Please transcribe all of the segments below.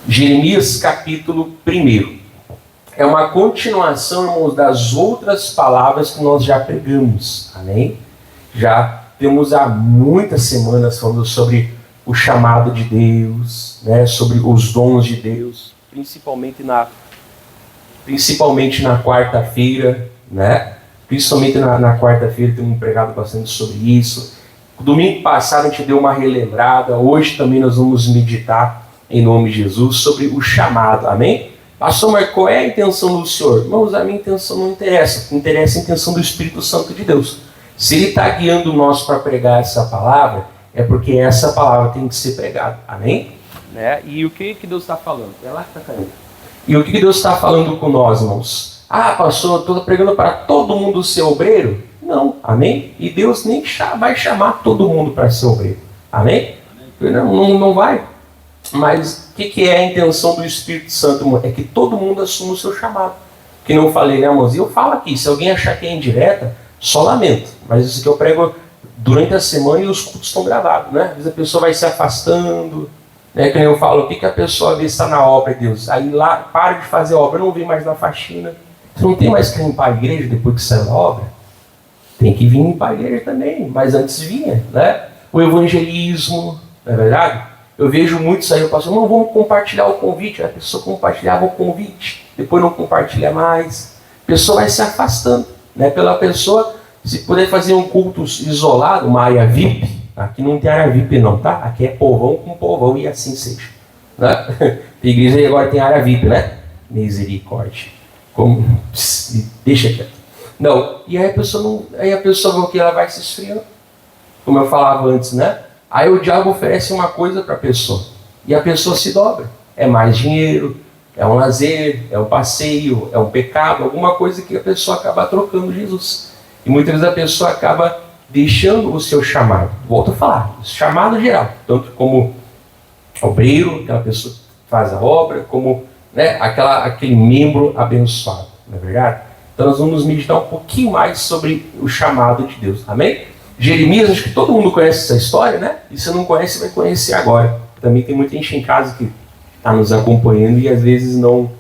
Jeremias capítulo 1. É uma continuação, irmãos, das outras palavras que nós já pregamos. Amém? Já temos há muitas semanas falando sobre o chamado de Deus, né? Sobre os dons de Deus, principalmente na quarta-feira, né? Principalmente na quarta-feira temos pregado bastante sobre isso. Domingo passado a gente deu uma relembrada, hoje também nós vamos meditar em nome de Jesus sobre o chamado, amém? Pastor, mas qual é a intenção do Senhor? Irmãos, a minha intenção não interessa, interessa a intenção do Espírito Santo de Deus. Se Ele está guiando nós para pregar essa palavra, é porque essa palavra tem que ser pregada, amém? Né? E o que Deus está falando? É lá que está caindo. E o que Deus está falando com nós, irmãos? Ah, pastor, eu estou pregando para todo mundo ser obreiro? Não, amém? E Deus nem vai chamar todo mundo para ser obreiro, amém? Não vai. Mas o que é a intenção do Espírito Santo, irmão? É que todo mundo assuma o seu chamado. Que não eu falei, né, irmãos? E eu falo aqui, se alguém achar que é indireta, só lamento. Mas isso que eu prego durante a semana e os cultos estão gravados, né? Às vezes a pessoa vai se afastando, né? Que eu falo, o que a pessoa vê está na obra de Deus? Aí lá, para de fazer obra, não vem mais na faxina. Você não tem mais que limpar a igreja depois que saiu da obra? Tem que vir limpar a igreja também, mas antes vinha, né? O evangelismo, não é verdade? Eu vejo muitos aí, eu passo, não, vamos compartilhar o convite. A pessoa compartilhava o convite, depois não compartilha mais. A pessoa vai se afastando, né? Pela pessoa, se puder fazer um culto isolado, uma área VIP, aqui não tem área VIP não, tá? Aqui é povão com povão e assim seja. Né? A igreja agora tem área VIP, né? Misericórdia. Deixa quieto. Não, e aí a pessoa ela vai se esfriando, como eu falava antes, né? Aí o diabo oferece uma coisa para a pessoa, e a pessoa se dobra. É mais dinheiro, é um lazer, é um passeio, é um pecado, alguma coisa que a pessoa acaba trocando Jesus. E muitas vezes a pessoa acaba deixando o seu chamado. Volto a falar, chamado geral, tanto como obreiro, aquela pessoa que faz a obra, como, né, aquele membro abençoado, não é verdade? Então nós vamos meditar um pouquinho mais sobre o chamado de Deus, amém? Jeremias, acho que todo mundo conhece essa história, né? E se não conhece, vai conhecer agora. Também tem muita gente em casa que está nos acompanhando e às vezes não...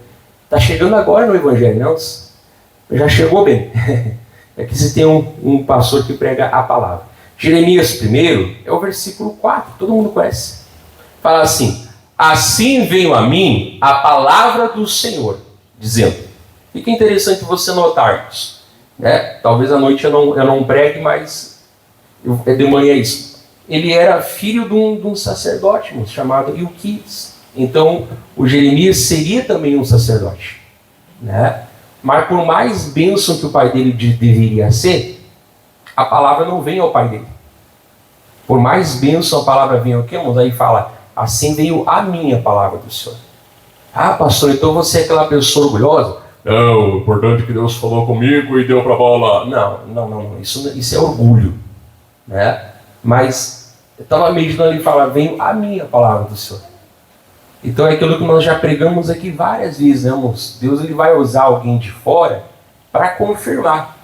Está chegando agora no Evangelho, não? Já chegou bem. É que se tem um pastor que prega a palavra. Jeremias 1 é o versículo 4, todo mundo conhece. Fala assim, assim veio a mim a palavra do Senhor, dizendo... Fica interessante você notar isso, né? Talvez à noite eu não pregue, mas é de manhã isso. Ele era filho de um sacerdote chamado Ilquias. Então, o Jeremias seria também um sacerdote, né? Mas por mais bênção que o pai dele deveria ser, a palavra não vem ao pai dele. Por mais bênção a palavra vem ao quê, irmãos? Aí fala, assim veio a minha palavra do Senhor. Ah, pastor, então você é aquela pessoa orgulhosa? Não, o importante é que Deus falou comigo e deu para bola. Não. Isso é orgulho, né? Mas eu estava meditando ali e falava, vem a minha palavra do Senhor. Então é aquilo que nós já pregamos aqui várias vezes, né, irmãos? Deus ele vai usar alguém de fora para confirmar.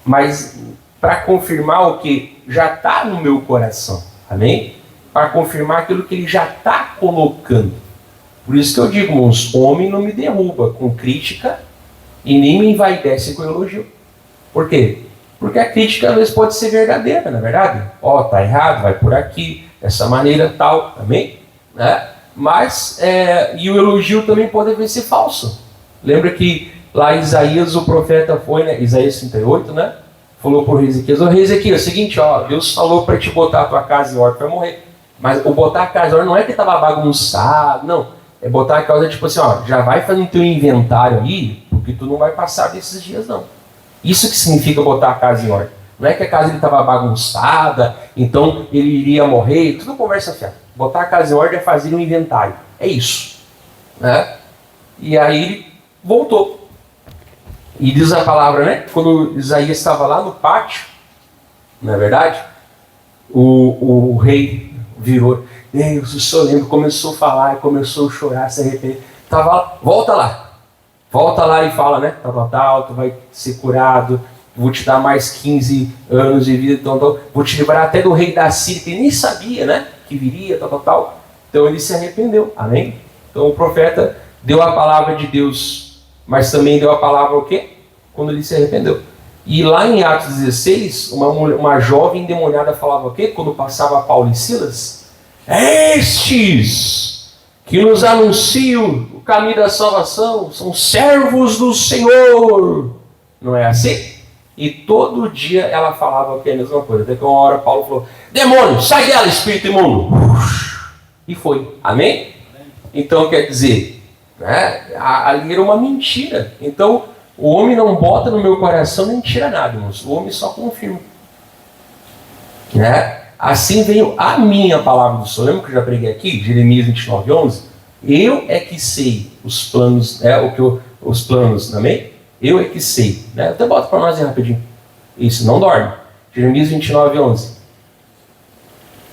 Mas para confirmar o que já está no meu coração, amém? Para confirmar aquilo que ele já está colocando. Por isso que eu digo, irmãos, homem não me derruba com crítica e nem me envaidece com elogio. Por quê? Porque a crítica às vezes pode ser verdadeira, não é verdade? Ó, tá errado, vai por aqui, dessa maneira tal, amém? Né? Mas, e o elogio também pode ser falso. Lembra que lá Isaías, o profeta foi, né? Isaías 38, né? Falou por Ezequias, ô Ezequias, é o seguinte, ó, Deus falou para te botar a tua casa em ordem para morrer. Mas o botar a casa em ordem não é que estava bagunçado, não. É botar a causa tipo assim, ó, já vai fazendo teu inventário aí, porque tu não vai passar desses dias não. Isso que significa botar a casa em ordem. Não é que a casa estava bagunçada, então ele iria morrer, tudo conversa fiada. Botar a casa em ordem é fazer um inventário. É isso. Né? E aí ele voltou. E diz a palavra, né? Quando Isaías estava lá no pátio, não é verdade? O rei virou... o senhor lembra, começou a falar, começou a chorar, se arrepender. Volta lá e fala, né? Tal, tu vai ser curado, vou te dar mais 15 anos de vida, então, vou te livrar até do rei da Síria, que nem sabia, né? Que viria, tal. Então ele se arrependeu, amém? Então o profeta deu a palavra de Deus, mas também deu a palavra o quê? Quando ele se arrependeu. E lá em Atos 16, uma jovem endemoniada falava o quê? Quando passava Paulo e Silas: estes que nos anunciam o caminho da salvação são servos do Senhor. Não é assim? E todo dia ela falava a mesma coisa. Até que uma hora Paulo falou: demônio, sai dela, espírito imundo. E foi. Amém? Então quer dizer, né, ali era uma mentira. Então o homem não bota no meu coração nem tira nada, irmãos. O homem só confirma. Né? Assim veio a minha palavra do Senhor. Lembra que eu já preguei aqui? Jeremias 29:11. Eu é que sei os planos, os planos, amém? Eu é que sei. Né? Até bota para nós aí rapidinho. Isso, não dorme. Jeremias 29:11.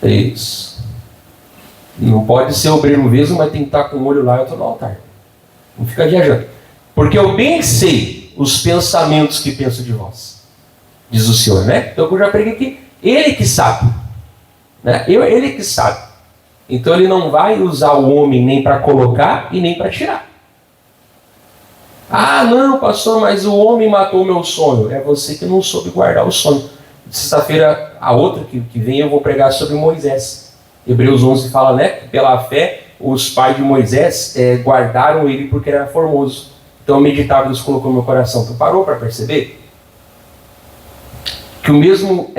Isso. Não pode ser obreiro mesmo, mas tem que estar com o olho lá e outro no altar. Não fica viajando. Porque eu bem sei os pensamentos que penso de vós, diz o Senhor, né? Então eu já preguei aqui. Ele que sabe. Né? Ele que sabe. Então ele não vai usar o homem nem para colocar e nem para tirar. Ah, não, pastor, mas o homem matou o meu sonho. É você que não soube guardar o sonho. Sexta-feira, a outra que vem, eu vou pregar sobre Moisés. Hebreus 11 fala, né? Que pela fé, os pais de Moisés guardaram ele porque era formoso. Então eu meditava, Deus colocou no meu coração. Tu parou para perceber? Que o mesmo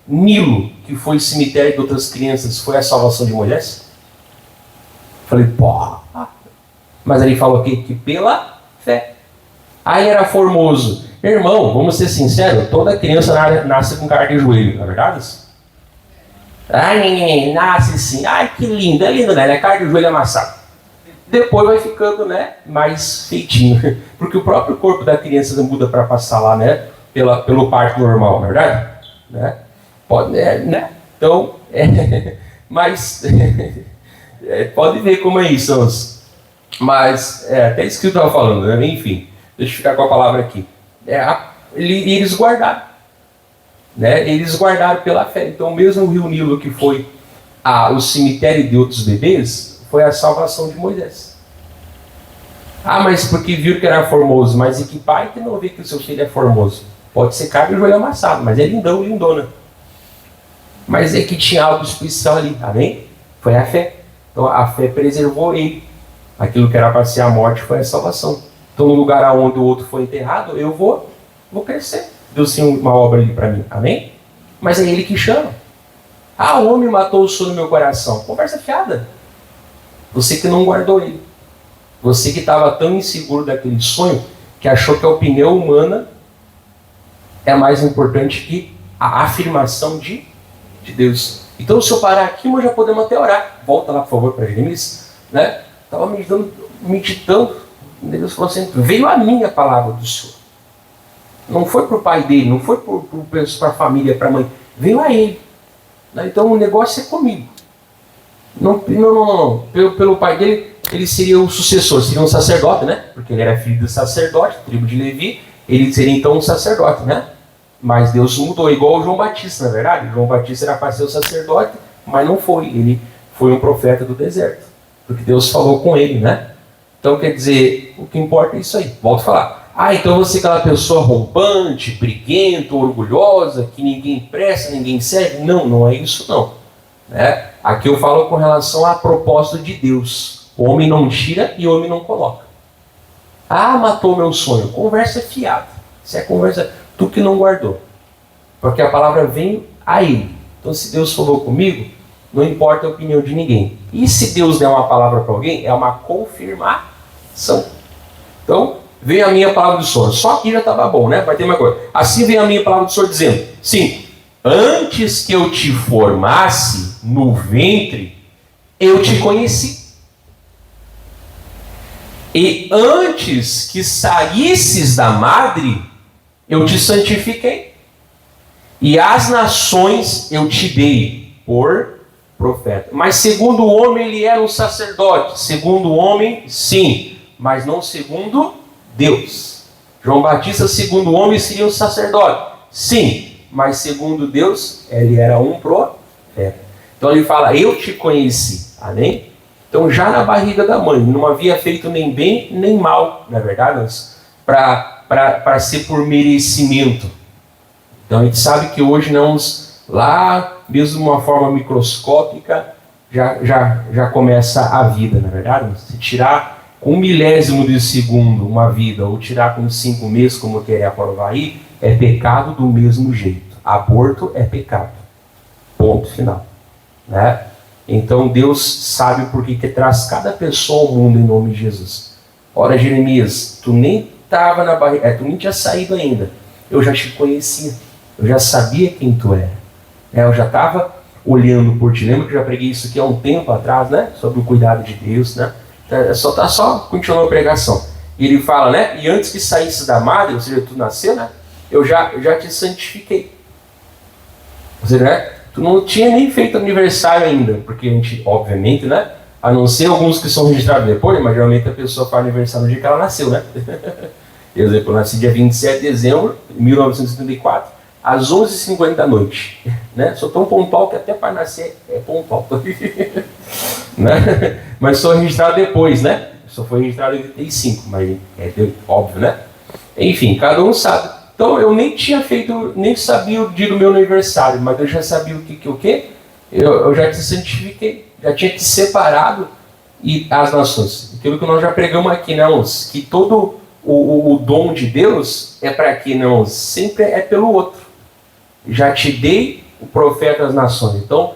Nilo, que foi cemitério de outras crianças, foi a salvação de Moisés? Falei, pô. Mas ele falou aqui que pela fé. Aí era formoso. Meu irmão, vamos ser sinceros, toda criança nasce com cara de joelho, não é verdade? Ai, nasce assim, ai que lindo, é lindo, né? Ele é cara de joelho amassado. Depois vai ficando, né, mais feitinho. Porque o próprio corpo da criança muda para passar lá, né? Pelo parto normal, não é verdade? Né? Pode, né? Então, mas pode ver como é isso. Mas, até isso que eu estava falando, né? Enfim, deixa eu ficar com a palavra aqui. Eles guardaram. Né? Eles guardaram pela fé. Então, mesmo o rio Nilo, que foi o cemitério de outros bebês, foi a salvação de Moisés. Ah, mas porque viram que era formoso. Mas e que pai que não vê que o seu filho é formoso? Pode ser cara de joelho amassado, mas é lindão, lindona. Mas é que tinha algo especial ali, amém? Foi a fé. Então a fé preservou ele. Aquilo que era para ser a morte foi a salvação. Então no lugar onde o outro foi enterrado, eu vou crescer. Deus tem uma obra ali para mim, amém? Mas é ele que chama. Ah, o homem matou o sonho no meu coração. Conversa fiada. Você que não guardou ele. Você que estava tão inseguro daquele sonho que achou que a opinião humana é mais importante que a afirmação de Deus. Então, se eu parar aqui, nós já podemos até orar. Volta lá, por favor, para Jeremias. Né? Estava meditando. Deus falou assim: veio a minha palavra do Senhor. Não foi para o pai dele, não foi para a família, para a mãe. Veio a ele. Então, o negócio é comigo. Não. Pelo pai dele, ele seria o sucessor, seria um sacerdote, né? Porque ele era filho do sacerdote, tribo de Levi. Ele seria então um sacerdote, né? Mas Deus mudou, igual o João Batista, na verdade. João Batista era para ser o sacerdote, mas não foi. Ele foi um profeta do deserto, porque Deus falou com ele, né? Então, quer dizer, o que importa é isso aí. Volto a falar. Ah, então você é aquela pessoa rompante, briguenta, orgulhosa, que ninguém presta, ninguém serve? Não, não é isso não. Né? Aqui eu falo com relação a propósito de Deus. O homem não tira e o homem não coloca. Ah, matou meu sonho. Conversa fiada. Isso é conversa, tu que não guardou. Porque a palavra vem a ele. Então se Deus falou comigo, não importa a opinião de ninguém. E se Deus der uma palavra para alguém, é uma confirmação. Então, veio a minha palavra do Senhor. Só aqui já estava bom, né? Vai ter uma coisa. Assim vem a minha palavra do Senhor dizendo: sim, antes que eu te formasse no ventre, eu te conheci. E antes que saísses da madre, eu te santifiquei. E às nações eu te dei por profeta. Mas segundo o homem ele era um sacerdote. Segundo o homem, sim. Mas não segundo Deus. João Batista, segundo o homem, seria um sacerdote. Sim. Mas segundo Deus, ele era um profeta. Então ele fala: eu te conheci. Amém? Então já na barriga da mãe, não havia feito nem bem nem mal, na verdade, para ser por merecimento. Então a gente sabe que hoje lá, mesmo de uma forma microscópica, já começa a vida, na verdade. Se tirar com 1/1000 de segundo uma vida, ou tirar com 5 meses, como eu queria provar aí, é pecado do mesmo jeito. Aborto é pecado. Ponto final. Né? Então Deus sabe por que traz cada pessoa ao mundo em nome de Jesus. Ora, Jeremias, tu nem estava na barriga, tu nem tinha saído ainda. Eu já te conhecia. Eu já sabia quem tu era. Eu já estava olhando por ti. Lembra que eu já preguei isso aqui há um tempo atrás, né? Sobre o cuidado de Deus, né? Só continuando a pregação. E ele fala, né? E antes que saísse da madre, ou seja, tu nasceu, né? Eu já te santifiquei. Ou seja, né? Tu não tinha nem feito aniversário ainda, porque a gente, obviamente, né? A não ser alguns que são registrados depois, mas geralmente a pessoa faz aniversário no dia que ela nasceu, né? Por exemplo, eu nasci dia 27 de dezembro de 1974, às 11h50 da noite. Né? Sou tão pontual que até para nascer é pontual. Né? Mas sou registrado depois, né? Só foi registrado em 85, mas é óbvio, né? Enfim, cada um sabe. Então eu nem tinha feito, nem sabia o dia do meu aniversário, mas eu já sabia o que? Eu já te santifiquei, já tinha te separado e as nações. Aquilo que nós já pregamos aqui, né, irmãos? Que todo o dom de Deus é para quê, né, irmãos? Sempre é pelo outro. Já te dei o profeta das nações. Então,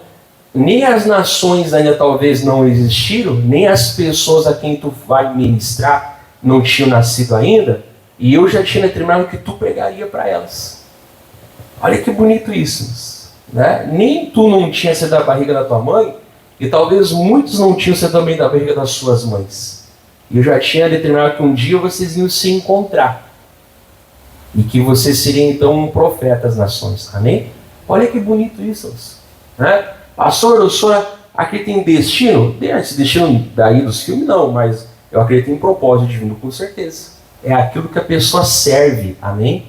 nem as nações ainda talvez não existiram, nem as pessoas a quem tu vai ministrar não tinham nascido ainda, e eu já tinha determinado que tu pregaria para elas. Olha que bonito isso, né? Nem tu não tinha sido da barriga da tua mãe, e talvez muitos não tinham sido também da barriga das suas mães. E eu já tinha determinado que um dia vocês iam se encontrar. E que você seria então um profeta das nações. Amém? Olha que bonito isso. Né? Pastor, o senhor acredita em destino? Esse destino daí dos filmes não, mas eu acredito em propósito divino com certeza. É aquilo que a pessoa serve. Amém?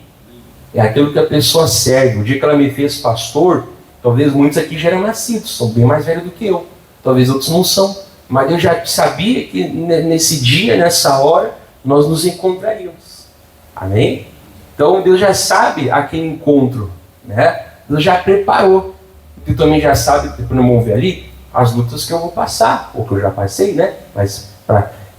É aquilo que a pessoa serve. O dia que ela me fez pastor, talvez muitos aqui já eram nascidos, são bem mais velhos do que eu. Talvez outros não são. Mas eu já sabia que nesse dia, nessa hora, nós nos encontraríamos. Amém? Então Deus já sabe a quem encontro, né? Deus já preparou. Tu também já sabe, depois não vamos ver ali, as lutas que eu vou passar, ou que eu já passei, né? Mas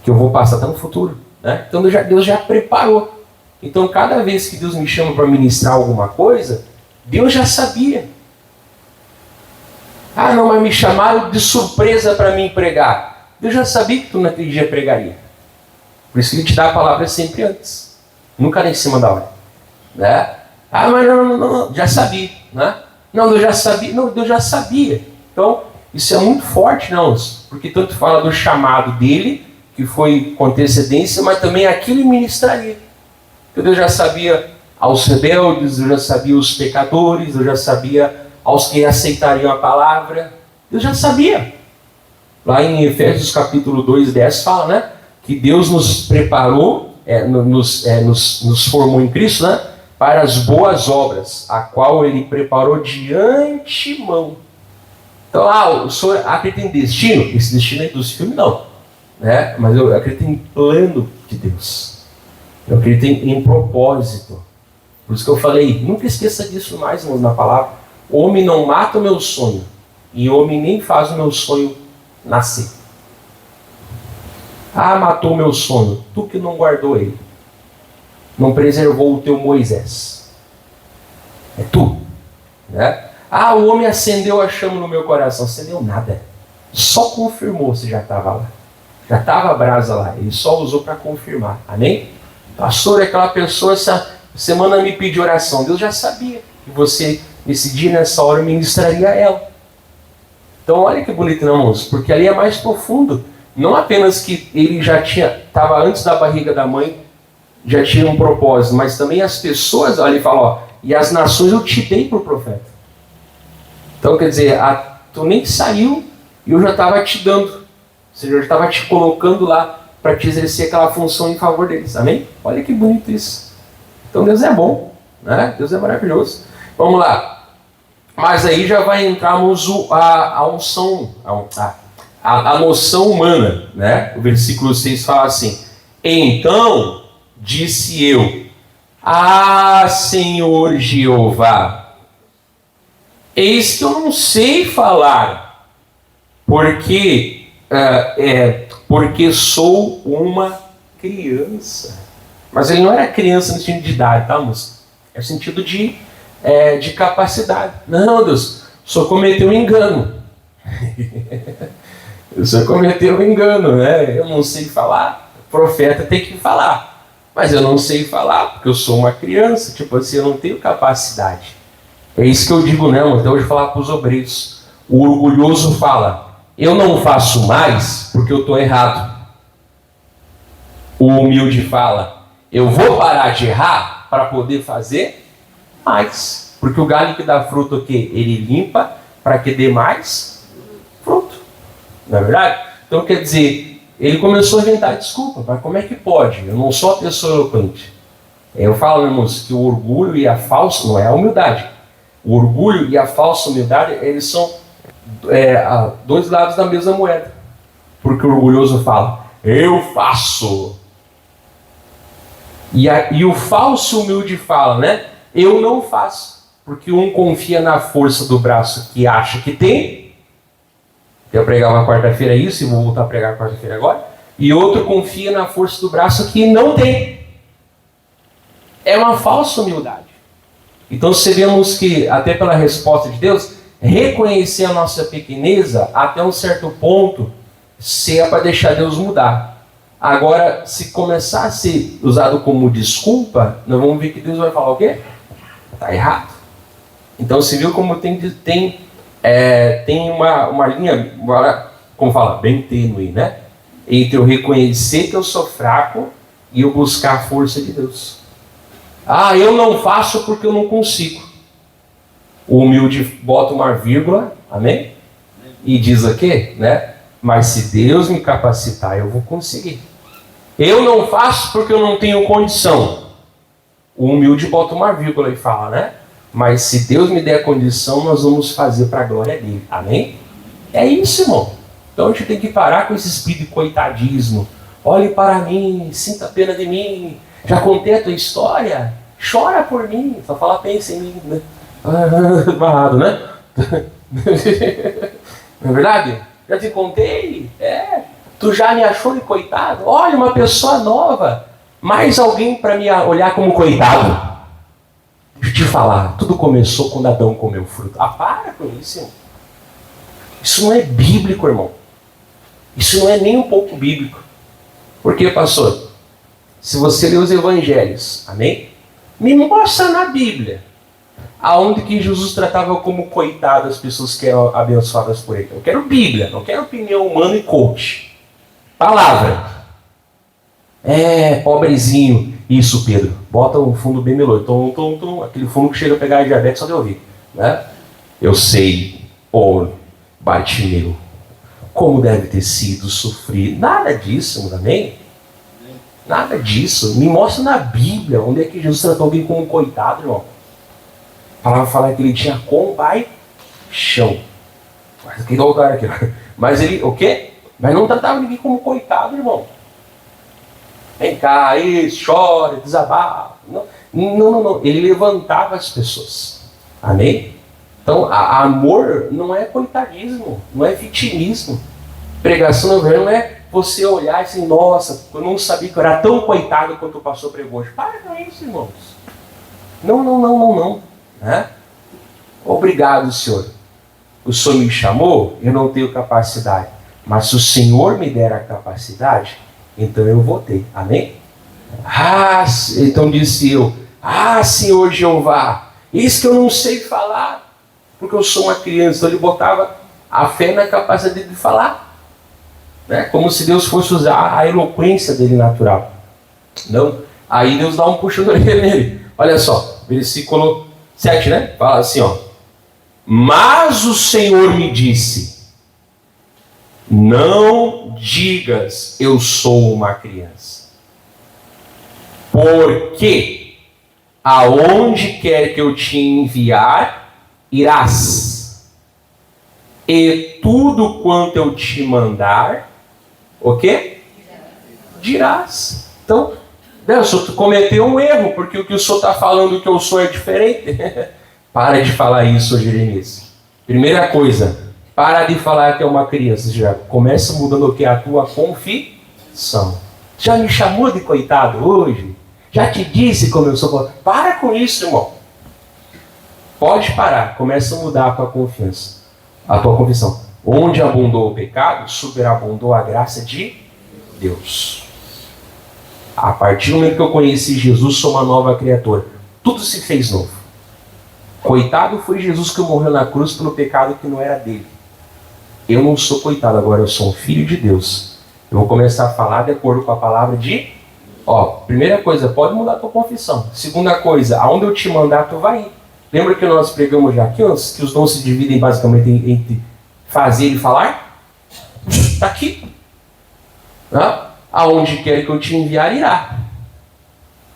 que eu vou passar até no futuro, né? Então Deus já preparou. Então cada vez que Deus me chama para ministrar alguma coisa, Deus já sabia. Ah, não, mas me chamaram de surpresa para mim pregar. Deus já sabia que tu naquele dia pregaria. Por isso que Ele te dá a palavra sempre antes. Nunca lá em cima da hora. Né? Ah, mas não, já sabia. Né? Não, Deus já sabia. Não, Deus já sabia. Então, isso é muito forte, não. Porque tanto fala do chamado dele, que foi com antecedência, mas também aquilo ministraria. Então, Deus já sabia aos rebeldes, Deus já sabia os pecadores, Deus já sabia aos que aceitariam a palavra. Deus já sabia. Lá em Efésios capítulo 2:10 fala, né? Que Deus nos preparou, nos formou em Cristo, né? Para as boas obras, a qual Ele preparou de antemão. Então, o senhor acredita em destino? Esse destino é dos filmes, não. Né? Mas eu acredito em plano de Deus. Eu acredito em propósito. Por isso que eu falei, nunca esqueça disso mais, irmãos, na palavra. O homem não mata o meu sonho, e o homem nem faz o meu sonho nascer. Ah, matou o meu sonho, tu que não guardou ele. Não preservou o teu Moisés. É tu. Né? Ah, o homem acendeu a chama no meu coração. Acendeu nada. Só confirmou se já estava lá. Já estava a brasa lá. Ele só usou para confirmar. Amém? Pastor, aquela pessoa essa semana me pediu oração. Deus já sabia que você, nesse dia, nessa hora, ministraria a ela. Então olha que bonito, não, irmãos? Porque ali é mais profundo. Não apenas que ele já estava antes da barriga da mãe, já tinha um propósito, mas também as pessoas, olha, ele fala, ó, e as nações eu te dei por profeta. Então quer dizer, tu nem saiu e eu já estava te dando. Ou seja, eu já estava te colocando lá para te exercer aquela função em favor deles. Amém? Olha que bonito isso. Então Deus é bom, né? Deus é maravilhoso. Vamos lá. Mas aí já vai entrarmos a unção, a noção humana, né? O versículo 6 fala assim: então disse eu, Senhor Jeová, eis que eu não sei falar, porque sou uma criança. Mas ele não era criança no sentido de idade, tá, moça? É o sentido de capacidade. Não, Deus, o senhor cometeu um engano. O senhor cometeu um engano, né? Eu não sei falar. O profeta tem que falar. Mas eu não sei falar, porque eu sou uma criança. Tipo assim, eu não tenho capacidade. É isso que eu digo, né? Então eu vou falar para os obreiros. O orgulhoso fala: eu não faço mais porque eu estou errado. O humilde fala: eu vou parar de errar para poder fazer mais. Porque o galho que dá fruto, o quê? Ele limpa para que dê mais fruto. Não é verdade? Então quer dizer, ele começou a inventar desculpa. Mas como é que pode? Eu não sou a pessoa eloquente. Eu falo, irmãos, que o orgulho e a falsa, não é a humildade. O orgulho e a falsa humildade, eles são dois lados da mesma moeda. Porque o orgulhoso fala: eu faço. E o falso humilde fala, né? Eu não faço. Porque um confia na força do braço que acha que tem. Eu pregava quarta-feira isso, e vou voltar a pregar quarta-feira agora. E outro confia na força do braço que não tem. É uma falsa humildade. Então sabemos que, até pela resposta de Deus, reconhecer a nossa pequeneza até um certo ponto, se é para deixar Deus mudar. Agora, se começar a ser usado como desculpa, nós vamos ver que Deus vai falar o quê? Está errado. Então você viu como tem uma linha, como fala, bem tênue, né? Entre eu reconhecer que eu sou fraco e eu buscar a força de Deus. Eu não faço porque eu não consigo. O humilde bota uma vírgula, amém? E diz o quê? Né? Mas se Deus me capacitar, eu vou conseguir. Eu não faço porque eu não tenho condição. O humilde bota uma vírgula e fala, né? Mas se Deus me der a condição, nós vamos fazer para a glória dele. Amém? É isso, irmão. Então a gente tem que parar com esse espírito de coitadismo. Olhe para mim, sinta pena de mim. Já contei a tua história? Chora por mim. Só fala, pensa em mim, né? Barrado, né? Não é verdade? Já te contei? Tu já me achou de coitado? Olha, uma pessoa nova. Mais alguém para me olhar como coitado. Deixa eu te falar, tudo começou quando Adão comeu fruto. Para com isso, irmão. Isso não é bíblico, irmão. Isso não é nem um pouco bíblico. Por quê, pastor? Se você ler os evangelhos, amém? Me mostra na Bíblia aonde que Jesus tratava como coitado as pessoas que eram abençoadas por ele. Eu quero Bíblia, não quero opinião humana e coach. Palavra. Pobrezinho. Isso, Pedro. Bota um fundo bem melódico. Aquele fundo que chega a pegar a diabetes só de ouvir. Né? Eu sei, Bartimeu, como deve ter sido sofrer. Nada disso, amém? Nada disso. Me mostra na Bíblia onde é que Jesus tratou alguém como coitado, irmão. A palavra fala que ele tinha compaixão. Mas ele, o quê? Mas não tratava ninguém como coitado, irmão. Vem cá, chora, desabafa. Não. Ele levantava as pessoas. Amém? Então, amor não é coitadismo, não é vitimismo. Pregação no verão não é você olhar e assim, nossa, eu não sabia que eu era tão coitado quanto o pastor pregou hoje. Para com isso, irmãos. Não. Né? Obrigado, Senhor. O Senhor me chamou, eu não tenho capacidade. Mas se o Senhor me der a capacidade, então eu vou ter. Amém? Então disse eu, Senhor Jeová, isso que eu não sei falar, porque eu sou uma criança. Então ele botava a fé na capacidade de falar. Né? Como se Deus fosse usar a eloquência dele natural. Não. Aí Deus dá um puxão de orelha nele. Olha só, versículo 7, né? Fala assim, mas o Senhor me disse, não digas eu sou uma criança, porque aonde quer que eu te enviar, irás. E tudo quanto eu te mandar, o quê? Dirás. Então, o senhor cometeu um erro, porque o que o senhor está falando que eu sou é diferente. Para de falar isso, Jeremias. Primeira coisa, para de falar que é uma criança. Já começa mudando o que? A tua confissão. Já me chamou de coitado hoje? Já te disse como eu sou? Para com isso, irmão. Pode parar. Começa a mudar a tua confiança. A tua confissão. Onde abundou o pecado, superabundou a graça de Deus. A partir do momento que eu conheci Jesus, sou uma nova criatura. Tudo se fez novo. Coitado foi Jesus que morreu na cruz pelo pecado que não era dele. Eu não sou coitado, agora eu sou um filho de Deus. Eu vou começar a falar de acordo com a palavra de... primeira coisa, pode mudar a tua confissão. Segunda coisa, aonde eu te mandar, tu vai ir. Lembra que nós pregamos já aqui, que os dons se dividem basicamente entre fazer e falar? Está aqui. Aonde quer que eu te enviar, irá.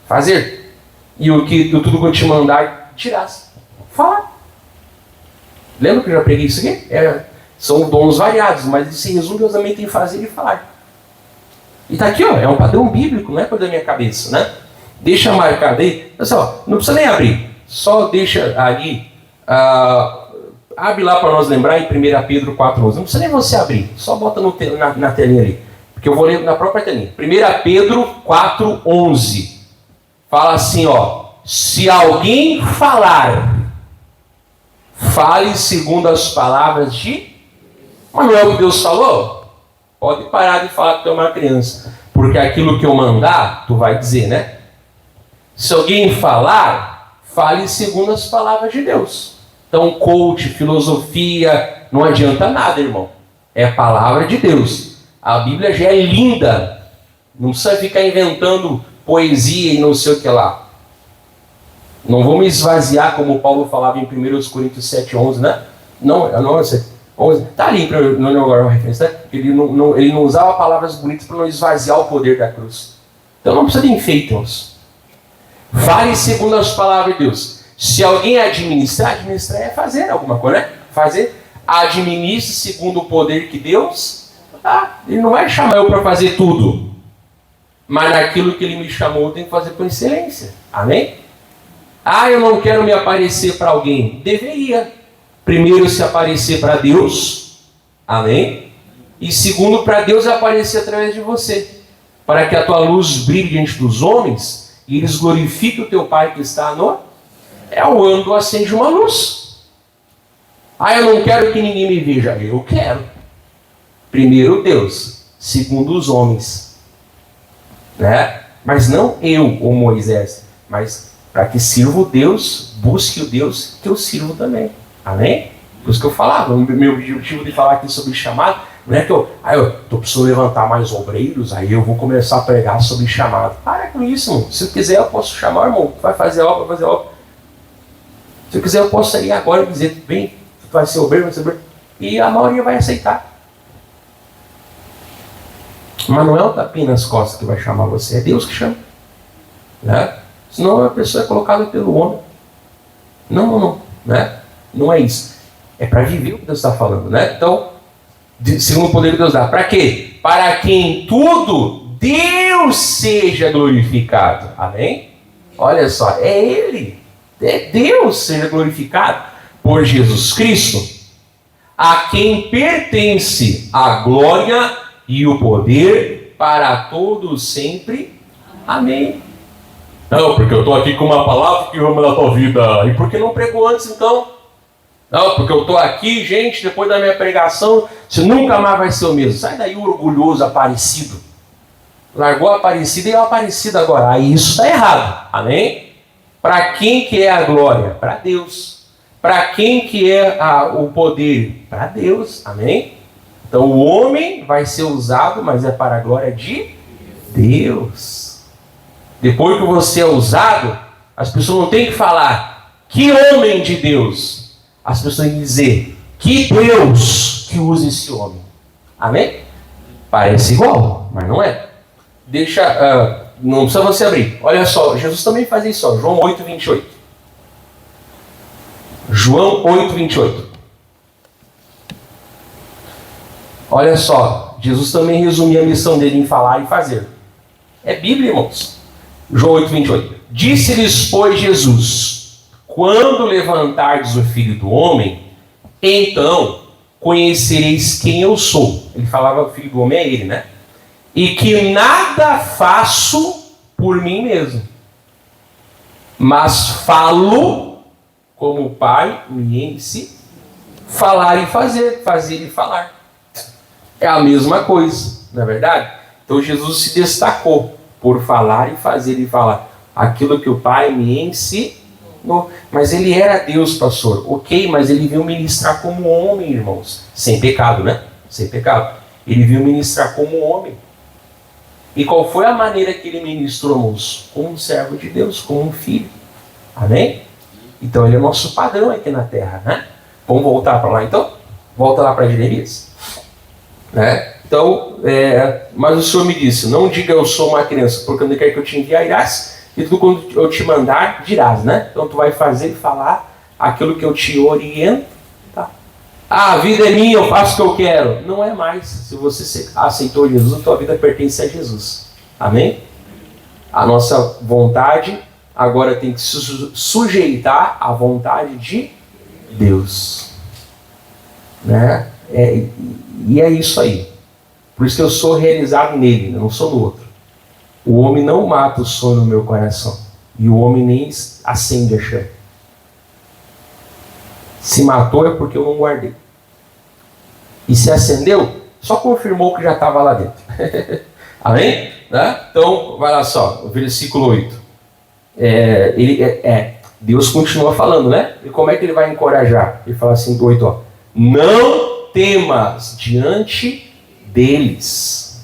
Fazer. E tudo que eu te mandar, dirás. Falar. Lembra que eu já preguei isso aqui? São dons variados, mas ele se resume basicamente em fazer e falar. E está aqui, é um padrão bíblico, não é coisa da minha cabeça, né? Deixa marcado aí. Pessoal, não precisa nem abrir. Só deixa ali, abre lá para nós lembrar em 1 Pedro 4:11. Não precisa nem você abrir, só bota na telinha ali. Porque eu vou ler na própria telinha. 1 Pedro 4:11. Fala assim, se alguém falar, fale segundo as palavras de... Mas não é o que Deus falou? Pode parar de falar que tu é uma criança. Porque aquilo que eu mandar, tu vai dizer, né? Se alguém falar... Fale segundo as palavras de Deus. Então, coach, filosofia, não adianta nada, irmão. É a palavra de Deus. A Bíblia já é linda. Não precisa ficar inventando poesia e não sei o que lá. Não vou me esvaziar, como Paulo falava em 1 Coríntios 7:11, né? Não, 11. Está ali, não é agora uma referência, né? Ele não usava palavras bonitas para não esvaziar o poder da cruz. Então, não precisa de enfeite, irmãos. Fale segundo as palavras de Deus. Se alguém administrar é fazer alguma coisa, né? Fazer. Administre segundo o poder que Deus... ele não vai chamar eu para fazer tudo. Mas naquilo que ele me chamou, eu tenho que fazer com excelência. Amém? Eu não quero me aparecer para alguém. Deveria. Primeiro se aparecer para Deus. Amém? E segundo, para Deus aparecer através de você. Para que a tua luz brilhe diante dos homens... E eles glorificam o teu Pai que está no... o ângulo acende uma luz. Eu não quero que ninguém me veja. Eu quero. Primeiro Deus. Segundo os homens. Né? Mas não eu ou Moisés. Mas para que sirva o Deus, busque o Deus que eu sirvo também. Amém? Por isso que eu falava. O meu objetivo de falar aqui sobre chamado... Não é que eu estou precisando levantar mais obreiros, aí eu vou começar a pregar sobre chamado. Para com isso, irmão. Se eu quiser, eu posso chamar, irmão. Vai fazer obra, vai fazer obra. Se eu quiser, eu posso sair agora e dizer, vem, vai ser obreiro, vai ser obreiro. E a maioria vai aceitar. Mas não é o tapinha nas costas que vai chamar você, é Deus que chama. Né? Senão a pessoa é colocada pelo homem. Não. Né? Não é isso. É para viver o que Deus está falando. Né? Então, segundo o poder que Deus dá. Para quê? Para que em tudo Deus seja glorificado. Amém? Olha só, é Ele. É Deus seja glorificado por Jesus Cristo, a quem pertence a glória e o poder para todos sempre. Amém. Não, porque eu estou aqui com uma palavra que vai mudar a tua vida. E por que não pregou antes então? Não, porque eu estou aqui, gente, depois da minha pregação, você nunca mais vai ser o mesmo. Sai daí, orgulhoso, aparecido. Largou a Aparecida e é o Aparecido agora. Aí isso está errado. Amém? Para quem que é a glória? Para Deus. Para quem que é o poder? Para Deus. Amém? Então o homem vai ser usado, mas é para a glória de Deus. Depois que você é usado, as pessoas não têm que falar, que homem de Deus. As pessoas têm que dizer, que Deus que usa esse homem. Amém? Parece igual, mas não é. Não precisa você abrir. Olha só, Jesus também faz isso. João 8:28. João 8:28. Olha só, Jesus também resumia a missão dele em falar e fazer. É Bíblia, irmãos. João 8:28. Disse-lhes, pois, Jesus: quando levantardes o Filho do Homem, então conhecereis quem eu sou. Ele falava, o Filho do Homem é ele, né? E que nada faço por mim mesmo, mas falo como o Pai me ensina. Falar e fazer, fazer e falar. É a mesma coisa, não é verdade? Então Jesus se destacou por falar e fazer e falar aquilo que o Pai me ensinou. Mas ele era Deus, pastor. Ok, mas ele veio ministrar como homem, irmãos. Sem pecado, né? Sem pecado. Ele veio ministrar como homem. E qual foi a maneira que ele ministrou, irmãos? Como um servo de Deus, como um filho. Amém? Então ele é o nosso padrão aqui na terra, né? Vamos voltar para lá então? Volta lá para Jeremias. Né? Então, mas o Senhor me disse, não diga eu sou uma criança, porque onde quer que eu te enviar irás, e tudo quando eu te mandar dirás, né? Então tu vai fazer e falar aquilo que eu te oriento. Tá? Ah, a vida é minha, eu faço o que eu quero. Não é mais. Se você aceitou Jesus, a tua vida pertence a Jesus. Amém? A nossa vontade agora tem que se sujeitar à vontade de Deus. Né? E é isso aí. Por isso que eu sou realizado nele, não sou no outro. O homem não mata o sonho no meu coração. E o homem nem acende a chama. Se matou é porque eu não guardei. E se acendeu, só confirmou que já estava lá dentro. Amém? Né? Então, vai lá só, o versículo 8. Deus continua falando, né? E como é que ele vai encorajar? Ele fala assim, 8, ó. Não temas diante deles,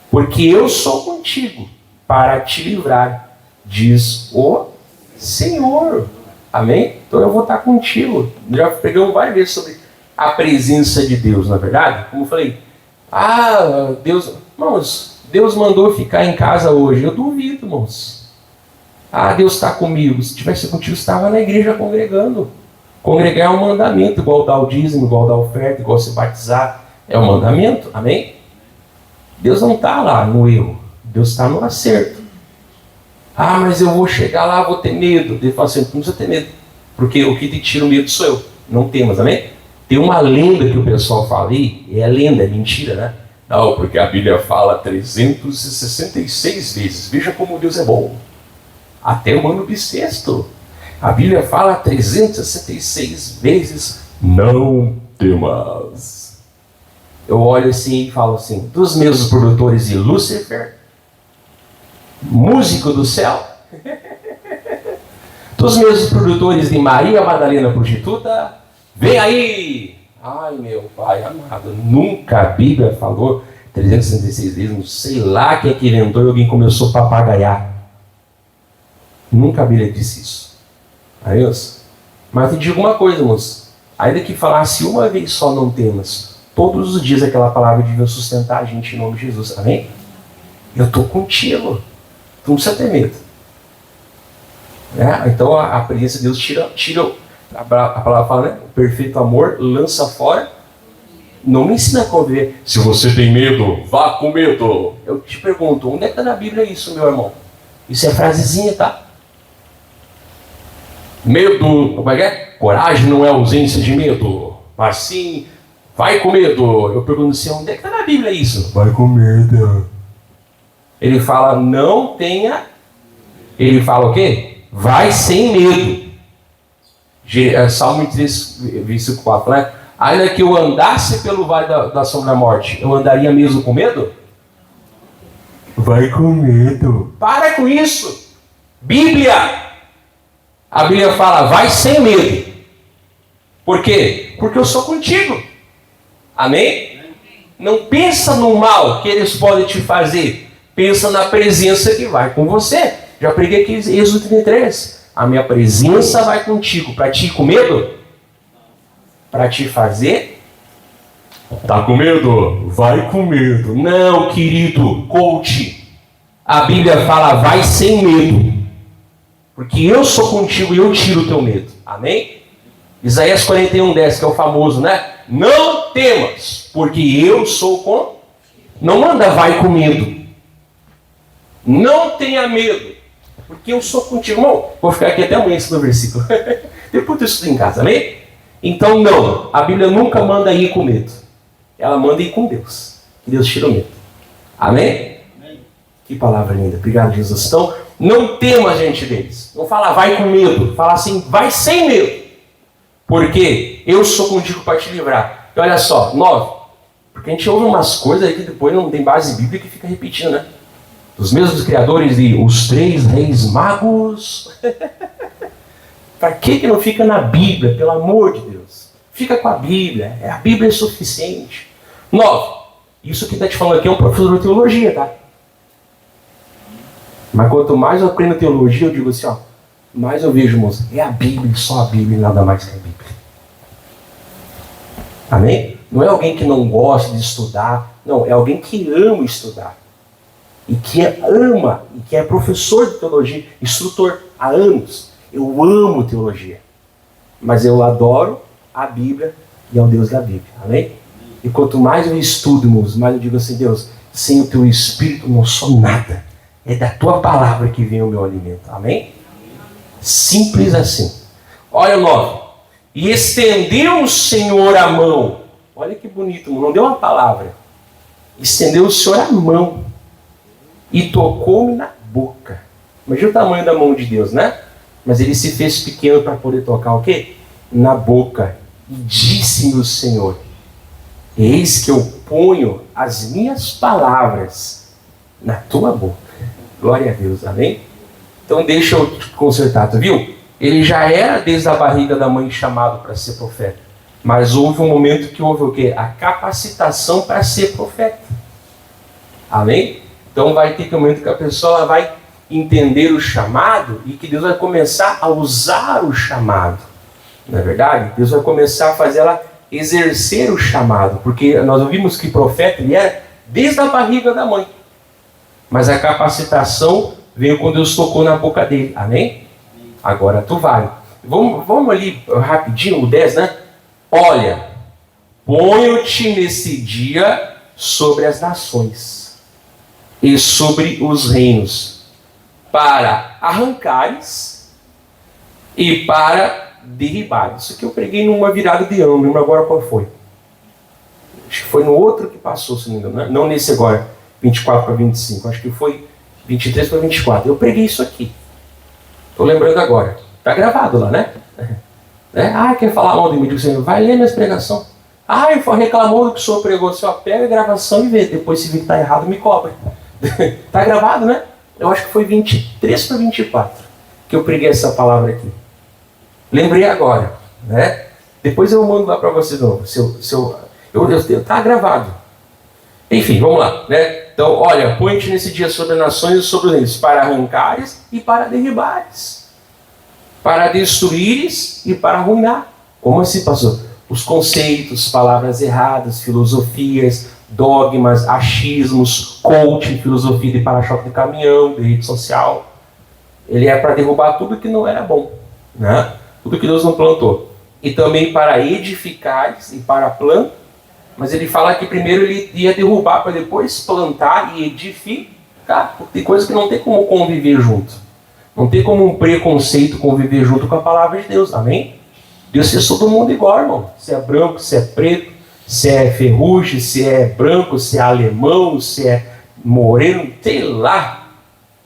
porque eu sou contigo para te livrar, diz o Senhor. Amém? Então eu vou estar contigo. Já pegamos várias vezes sobre a presença de Deus, na verdade. Como eu falei, Deus, irmãos, Deus mandou ficar em casa hoje. Eu duvido, irmãos. Deus está comigo. Se tivesse contigo, estava na igreja congregando. Congregar é um mandamento, igual dar o dízimo, igual dar a oferta, igual se batizar. É um mandamento, amém? Deus não está lá no erro. Deus está no acerto. Mas eu vou chegar lá, vou ter medo. Ele fala assim, não precisa ter medo. Porque o que te tira o medo sou eu. Não temas, amém? Tem uma lenda que o pessoal fala aí, é lenda, é mentira, né? Não, porque a Bíblia fala 366 vezes. Veja como Deus é bom. Até o ano bissexto. A Bíblia fala 366 vezes, não temas. Eu olho assim e falo assim, dos mesmos produtores de Lúcifer, músico do céu, dos mesmos produtores de Maria Madalena prostituta, vem aí! Ai, meu pai amado, nunca a Bíblia falou 366 vezes, não sei lá quem é que inventou e alguém começou a papagaiar. Nunca a Bíblia disse isso. Aí, mas eu te digo uma coisa, moço. Ainda que falasse uma vez só não temas, todos os dias aquela palavra devia sustentar a gente em nome de Jesus. Amém? Eu estou contigo. Tu não precisa ter medo. Então a presença de Deus tira a palavra fala, né? O perfeito amor lança fora. Não me ensina a conviver. Se você tem medo, vá com medo. Eu te pergunto, onde é que está na Bíblia isso, meu irmão? Isso é frasezinha, tá? Medo, como é que é? Coragem não é ausência de medo, mas sim, vai com medo. Eu pergunto assim, onde é que está na Bíblia isso? Vai com medo. Ele fala, não tenha. Ele fala o quê? Vai sem medo. Salmo 3, versículo 4, né? Ainda que eu andasse pelo vale da sombra da morte, eu andaria mesmo com medo? Vai com medo. Para com isso. Bíblia. A Bíblia fala, vai sem medo. Por quê? Porque eu sou contigo. Amém? Não pensa no mal que eles podem te fazer. Pensa na presença que vai com você. Já preguei aqui em Êxodo 33. A minha presença vai contigo. Para te ir com medo? Para te fazer? Tá com medo? Vai com medo. Não, querido, coach. A Bíblia fala, vai sem medo. Porque eu sou contigo e eu tiro o teu medo. Amém? Isaías 41:10, que é o famoso, né? Não temas. porque eu sou com... Não manda vai com medo. Não tenha medo, porque eu sou contigo. Irmão, vou ficar aqui até amanhã esse meu versículo. Depois eu estudo em casa, amém? Então não, a Bíblia nunca manda ir com medo. Ela manda ir com Deus. Que Deus tira o medo. Amém? Amém. Que palavra linda. Obrigado, Jesus. Então, não tema gente deles. Não fala vai com medo. Fala assim, vai sem medo. Porque eu sou contigo para te livrar. E olha só, 9. Porque a gente ouve umas coisas aí que depois não tem base bíblica e fica repetindo, né? Os mesmos criadores de Os Três Reis Magos. Para que não fica na Bíblia, pelo amor de Deus? Fica com a Bíblia. A Bíblia é suficiente. 9. Isso que está te falando aqui é um professor de teologia, tá? Mas quanto mais eu aprendo teologia, eu digo assim, ó, mais eu vejo, moça, é a Bíblia, só a Bíblia e nada mais que a Bíblia. Amém? Não é alguém que não gosta de estudar, não, é alguém que ama estudar. E que ama, e que é professor de teologia, instrutor há anos. Eu amo teologia. Mas eu adoro a Bíblia e ao Deus da Bíblia. Amém? E quanto mais eu estudo, irmãos, mais eu digo assim, Deus, sem o teu Espírito não sou nada. É da tua palavra que vem o meu alimento. Amém? Simples assim. Olha o 9. E estendeu o Senhor a mão. Olha que bonito, não deu uma palavra. Estendeu o Senhor a mão e tocou-me na boca. Imagina o tamanho da mão de Deus, né? Mas ele se fez pequeno para poder tocar o quê? Na boca. E disse-me o Senhor, eis que eu ponho as minhas palavras na tua boca. Glória a Deus, amém? Então deixa eu te consertar, tu viu? Ele já era desde a barriga da mãe chamado para ser profeta. Mas houve um momento que houve o quê? A capacitação para ser profeta. Amém? Então vai ter um momento que a pessoa vai entender o chamado e que Deus vai começar a usar o chamado. Não é verdade? Deus vai começar a fazer ela exercer o chamado. Porque nós ouvimos que profeta ele era desde a barriga da mãe. Mas a capacitação veio quando Deus tocou na boca dele. Amém? Agora tu vai. Vamos ali rapidinho, o 10, né? Olha, ponho-te nesse dia sobre as nações e sobre os reinos, para arrancares e para derribares. Isso que eu preguei numa virada de ano, não lembro agora qual foi. Acho que foi no outro que passou, se não me engano. Não nesse agora, 24 para 25. Acho que foi 23 para 24. Eu preguei isso aqui. Estou lembrando agora. Está gravado lá, né? Ah, quer falar mal de mim? Digo, vai ler minhas pregações. Ah, reclamou do que o senhor pregou. Você pega a gravação e vê. Depois, se vir que está errado, me cobra. Está gravado, né? Eu acho que foi 23 para 24 que eu preguei essa palavra aqui. Lembrei agora, né? Depois eu mando lá para você de novo. Está gravado. Enfim, vamos lá, né? Então, olha, põe-te nesse dia sobre as nações e sobre os reinos, para arrancares e para derribares, para destruires e para arruinar. Como assim, pastor? Os conceitos, palavras erradas, filosofias, dogmas, achismos, coaching, filosofia de para-choque de caminhão, de rede social. Ele é para derrubar tudo que não era bom, né? Tudo que Deus não plantou. E também para edificares e para plantar. Mas ele fala que primeiro ele ia derrubar para depois plantar e edificar. Porque tem coisas que não tem como conviver junto. Não tem como um preconceito conviver junto com a palavra de Deus. Amém? Deus fez todo mundo igual, irmão. Se é branco, se é preto, se é ferrugem, se é branco, se é alemão, se é moreno, sei lá.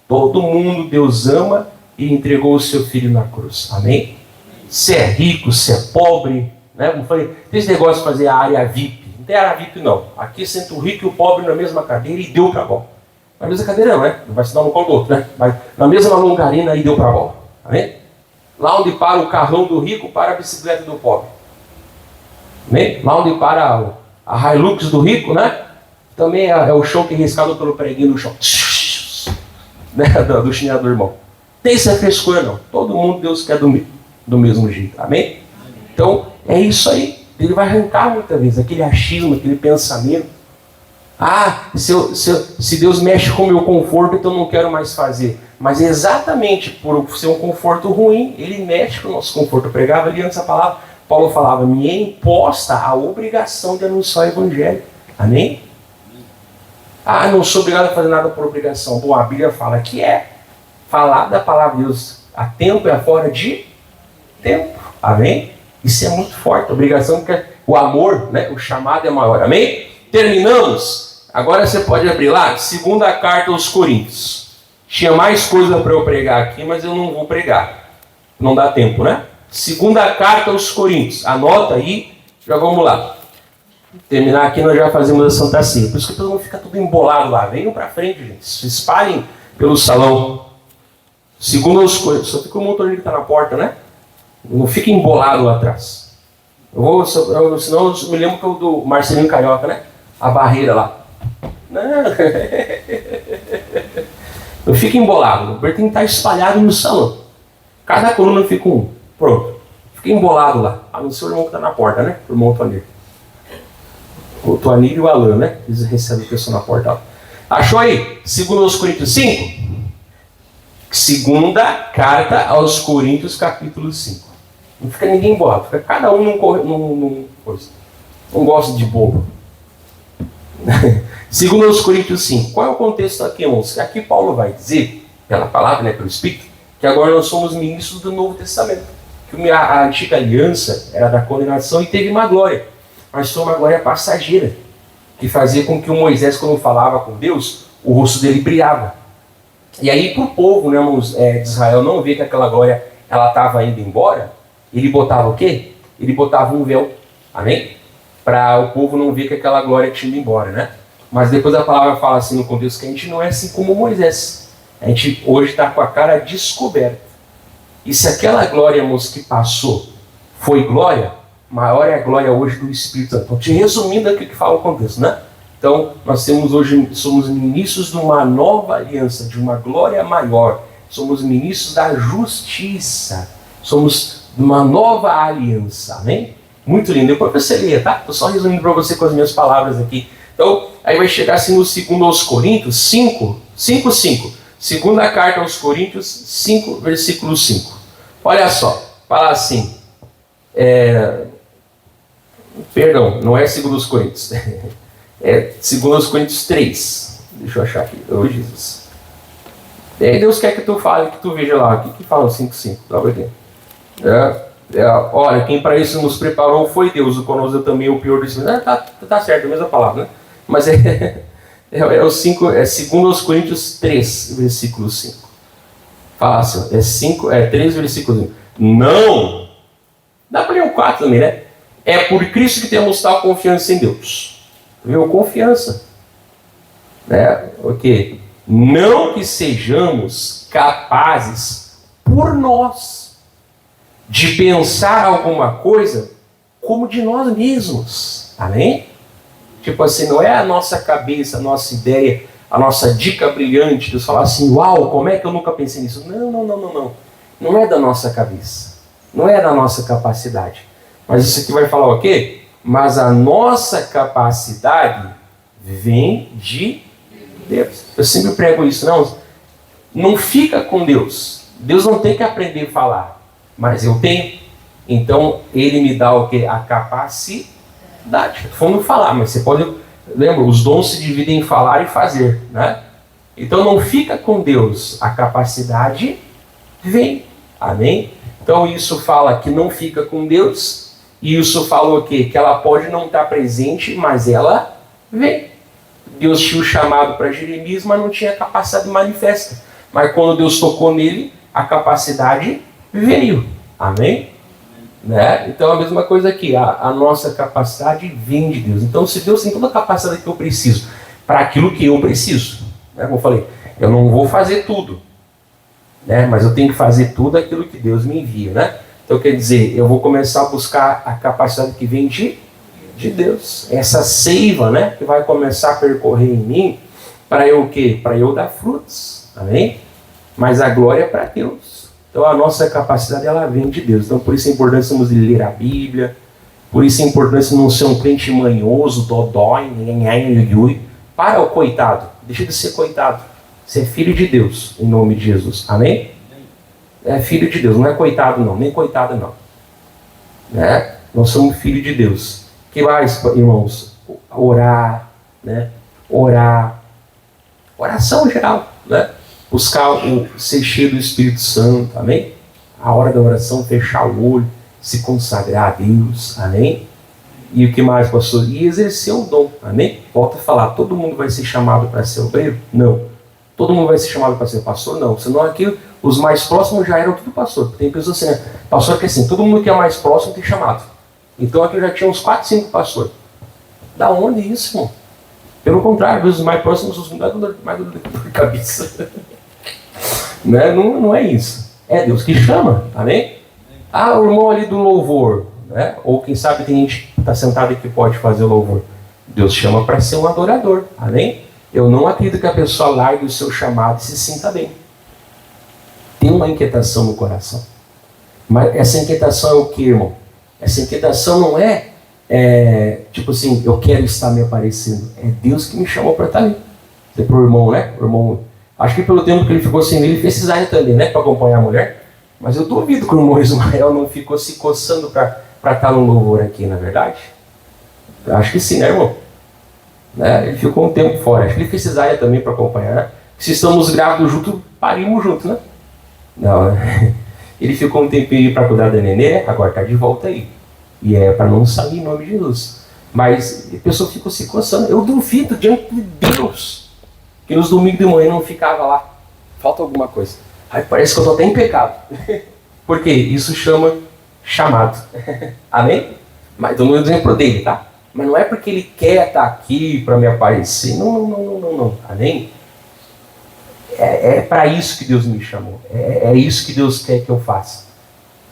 Todo mundo Deus ama e entregou o seu filho na cruz. Amém? Se é rico, se é pobre. Né? Como falei, tem esse negócio de fazer a área VIP. Não tem área VIP, não. Aqui senta o rico e o pobre na mesma cadeira e deu pra bola. Na mesma cadeira não, né? Não vai se dar um colo do outro, né? Mas na mesma longarina e deu pra bola. Amém? Lá onde para o carrão do rico, para a bicicleta do pobre. Amém? Lá onde para a Hilux do rico, né? Também é o chão que é riscado pelo preguinho do chão. Né? Do chinelo do irmão. Tem essa frescura, não. Todo mundo Deus quer do mesmo jeito. Amém? Então, é isso aí. Ele vai arrancar muitas vezes aquele achismo, aquele pensamento. Ah, se Deus mexe com o meu conforto, então eu não quero mais fazer. Mas exatamente por ser um conforto ruim, ele mexe com o nosso conforto. Eu pregava ali antes a palavra, Paulo falava, me é imposta a obrigação de anunciar o evangelho. Amém? Ah, não sou obrigado a fazer nada por obrigação. Bom, a Bíblia fala que é falar da palavra de Deus a tempo e a fora de tempo. Amém? Isso é muito forte. A obrigação, porque o amor, né, o chamado é maior. Amém? Terminamos. Agora você pode abrir lá, segunda carta aos Coríntios. Tinha mais coisa para eu pregar aqui, mas eu não vou pregar. Não dá tempo, né? Segunda carta aos Coríntios. Anota aí, já vamos lá. Terminar aqui, nós já fazemos a Santa Ceia. Por isso que todo mundo fica tudo embolado lá. Venham para frente, gente. Se espalhem pelo salão. Segundo aos Coríntios. Só fica o motorista que está na porta, né? Não fica embolado lá atrás. Senão eu me lembro que eu do Marcelinho Carioca, né? A barreira lá. Não. Não fica embolado. O tem que estar espalhado no salão. Cada coluna fica um. Pronto. Fica embolado lá. A não ser o irmão que está na porta, né? O irmão Toanir. O Toanir e o Alan, né? Eles recebem a pessoa na porta. Achou aí? Segundo aos Coríntios 5. Segunda carta aos Coríntios, capítulo 5. Não fica ninguém embolado. Fica cada um num coisa. Não gosto de bobo. Segundo aos Coríntios 5. Qual é o contexto aqui, irmãos? Aqui Paulo vai dizer, pela palavra, né, pelo Espírito, que agora nós somos ministros do Novo Testamento. Que a antiga aliança era da condenação e teve uma glória. Mas foi uma glória passageira, que fazia com que o Moisés, quando falava com Deus, o rosto dele brilhava. E aí, para o povo, né, irmãos, de Israel não ver que aquela glória ela estava indo embora, ele botava o quê? Ele botava um véu, amém? Para o povo não ver que aquela glória tinha ido embora, né? Mas depois a palavra fala assim no contexto que a gente não é assim como Moisés. A gente hoje está com a cara descoberta. E se aquela glória, irmãos, que passou foi glória, maior é a glória hoje do Espírito Santo. Então, te resumindo aqui o que fala o contexto, né? Então, nós temos hoje, somos ministros de uma nova aliança, de uma glória maior. Somos ministros da justiça. Somos de uma nova aliança, amém? Muito lindo. Depois você lê, tá? Estou só resumindo para você com as minhas palavras aqui. Então, aí vai chegar assim no segundo aos Coríntios 5. Segunda carta aos Coríntios 5, versículo 5. Olha só, fala assim. Perdão, não é segundo aos Coríntios. É segundo aos Coríntios 3. Deixa eu achar aqui. Oh, Jesus. Deus quer que tu fale, que tu veja lá. O que fala o 5:5? Dá pra ver. Olha, quem para isso nos preparou foi Deus. O conosco também o pior dos... Tá certo, a mesma palavra, né? Mas o 5, é segundo aos Coríntios 3, versículo 5. Fala assim, 3, versículo 5. Não! Dá para ler o 4 também, né? É por Cristo que temos tal confiança em Deus. Viu? Confiança. Né? Ok. Não que sejamos capazes, por nós, de pensar alguma coisa como de nós mesmos. Amém? Tipo assim, não é a nossa cabeça, a nossa ideia, a nossa dica brilhante. Deus falar assim, uau, como é que eu nunca pensei nisso? Não. Não é da nossa cabeça. Não é da nossa capacidade. Mas isso aqui vai falar o quê? Mas a nossa capacidade vem de Deus. Eu sempre prego isso. Não fica com Deus. Deus não tem que aprender a falar. Mas eu tenho. Então, Ele me dá o quê? A capacidade. Vamos falar, mas você pode... Lembra, os dons se dividem em falar e fazer, né? Então, não fica com Deus. A capacidade vem. Amém? Então, isso fala que não fica com Deus. E isso fala o quê? Que ela pode não estar presente, mas ela vem. Deus tinha o chamado para Jeremias, mas não tinha capacidade manifesta. Mas quando Deus tocou nele, a capacidade veio. Amém? Né? Então a mesma coisa aqui, a nossa capacidade vem de Deus. Então se Deus tem toda a capacidade que eu preciso, para aquilo que eu preciso, né? Como eu falei, eu não vou fazer tudo, né? Mas eu tenho que fazer tudo aquilo que Deus me envia, né? Então quer dizer, eu vou começar a buscar a capacidade que vem de Deus. Essa seiva, né, que vai começar a percorrer em mim, para eu o quê? Para eu dar frutos, amém? Mas a glória é para Deus. Então a nossa capacidade, ela vem de Deus. Então por isso a importância de ler a Bíblia, por isso a importância de não ser um crente manhoso, dodói, para o coitado, deixa de ser coitado. Você é filho de Deus, em nome de Jesus, amém? É filho de Deus, não é coitado não, nem coitada não. Né? Nós somos filhos de Deus. O que mais, irmãos? Orar, né? Orar. Oração em geral, né? Buscar ser cheio do Espírito Santo, amém? A hora da oração, fechar o olho, se consagrar a Deus, amém? E o que mais, pastor? E exercer o dom, amém? Volto a falar, todo mundo vai ser chamado para ser obreiro? Não. Todo mundo vai ser chamado para ser pastor? Não. Senão aqui, os mais próximos já eram tudo pastor. Tem pessoas assim, né? Pastor que assim, todo mundo que é mais próximo tem chamado. Então aqui eu já tinha uns 4, 5 pastores. Da onde isso, irmão? Pelo contrário, às vezes os mais próximos os mais dor de cabeça. Né? Não é isso. É Deus que chama, amém? Ah, o irmão ali do louvor, né? Ou quem sabe tem gente que está sentado e que pode fazer o louvor. Deus chama para ser um adorador, amém? Eu não acredito que a pessoa largue o seu chamado e se sinta bem. Tem uma inquietação no coração. Mas essa inquietação é o que, irmão? Essa inquietação não é tipo assim, eu quero estar me aparecendo. É Deus que me chamou para estar ali. É pro irmão, né? O irmão, acho que pelo tempo que ele ficou sem ele fez cesárea também, né? Para acompanhar a mulher. Mas eu duvido que o irmão Ismael não ficou se coçando para estar no louvor aqui, na verdade. Eu acho que sim, né, irmão? Né? Ele ficou um tempo fora. Acho que ele fez cesárea também para acompanhar. Se estamos grávidos juntos, parimos juntos, né? Não, né? Ele ficou um tempinho para cuidar da nenê, agora está de volta aí. E é para não sair em nome de Jesus. Mas a pessoa ficou se coçando. Eu duvido diante de Deus que nos domingos de manhã não ficava lá. Falta alguma coisa. Aí parece que eu estou até em pecado. Por quê? Isso chama chamado. Amém? Mas dou um exemplo dele, tá? Mas não é porque ele quer estar aqui para me aparecer. Não. Amém? É para isso que Deus me chamou. É isso que Deus quer que eu faça.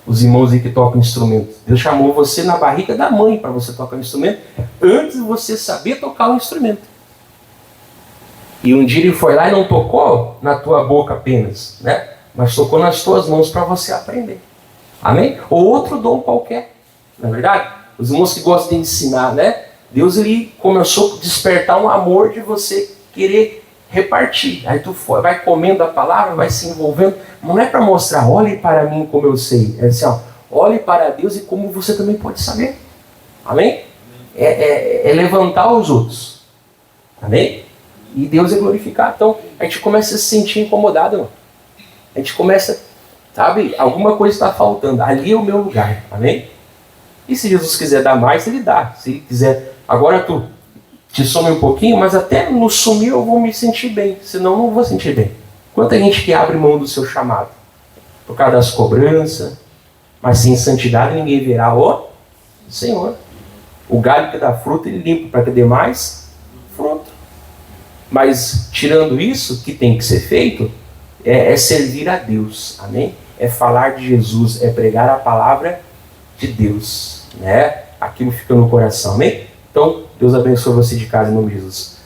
Os irmãos aí que tocam instrumento. Deus chamou você na barriga da mãe para você tocar o instrumento, antes de você saber tocar o instrumento. E um dia ele foi lá e não tocou na tua boca apenas, né? Mas tocou nas tuas mãos para você aprender. Amém? Ou outro dom qualquer. Não é verdade? Os irmãos que gostam de ensinar, né? Deus ele começou a despertar um amor de você querer repartir. Aí tu vai comendo a palavra, vai se envolvendo. Não é para mostrar, olhe para mim como eu sei. É assim, ó, olhe para Deus e como você também pode saber. Amém? É levantar os outros. Amém? E Deus é glorificar. Então, a gente começa a se sentir incomodado, irmão. A gente começa, sabe, alguma coisa está faltando. Ali é o meu lugar. Amém? E se Jesus quiser dar mais, Ele dá. Se Ele quiser, agora tu te some um pouquinho, mas até no sumir eu vou me sentir bem. Senão eu não vou sentir bem. Quanta gente que abre mão do seu chamado por causa das cobranças, mas sem santidade ninguém verá o Senhor. O galho que dá fruto ele limpa para que dê mais fruto. Mas tirando isso, o que tem que ser feito é servir a Deus, amém? É falar de Jesus, é pregar a palavra de Deus, né? Aquilo fica no coração, amém? Então, Deus abençoe você de casa em nome de Jesus.